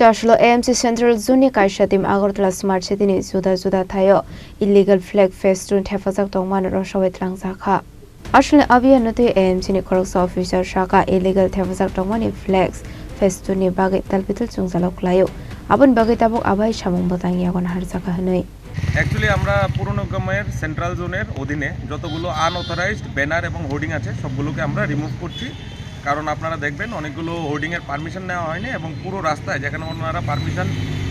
Joshua AMC Central Zuni Kaishatim Agartala Smart City ni Juda Thayo illegal flag festun thefazak tongman Roshawet Langzakha. Ashle Abia Nati AMC ni Corrects Officer Shaka illegal thefazak tongmani flags festun ni Bagit Talpitul Chungzalok Layo. Abun Bagitabok Abai Shamung Batang Yagon Harzaka Hanoi. Actually আমরা পুরনোগ্রামের central জোনের অধীনে যতগুলো unauthorised banner এবং hoarding আছে সবগুলোকে আমরা remove করছি, কারণ আপনারা দেখবেন অনেকগুলো হোর্ডিংয়ের পারমিশন নেওয়া হয়নি এবং পুরো রাস্তায় যেখানে ওনারা পারমিশন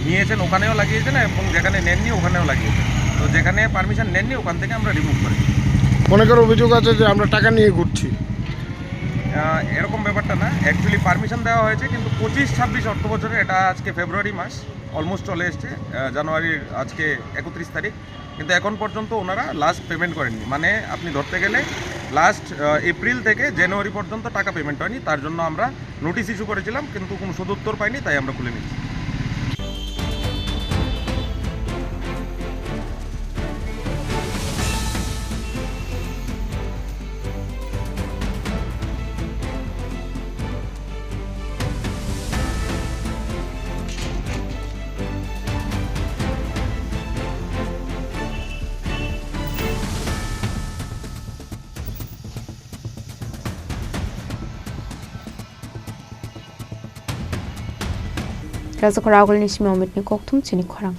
নিয়েছেন ওখানেও লাগিয়েছেন এবং যেখানে নেননি ওখানেও লাগিয়েছেন। তো যেখানে পারমিশন নেননি ওখান থেকে আমরা রিমুভ করেছি। অনেকের অভিযোগ আছে যে আমরা টাকা নিয়ে ঘুরছি, এরকম ব্যাপারটা না। অ্যাকচুয়ালি পারমিশন দেওয়া হয়েছে, কিন্তু 25-26 অর্থ বছরে, এটা আজকে ফেব্রুয়ারি মাস অলমোস্ট চলে এসছে, জানুয়ারির আজকে 31 তারিখ, কিন্তু এখন পর্যন্ত ওনারা লাস্ট পেমেন্ট করেননি। মানে আপনি ধরতে গেলে লাস্ট এপ্রিল থেকে জানুয়ারি পর্যন্ত টাকা পেমেন্ট হয়নি। তার জন্য আমরা নোটিশ ইস্যু করেছিলাম, কিন্তু কোনো সদুত্তর পাইনি, তাই আমরা খুলে নিচ্ছি। Raza Koragol Nishmi Omit Nikok Tum Chini Korang.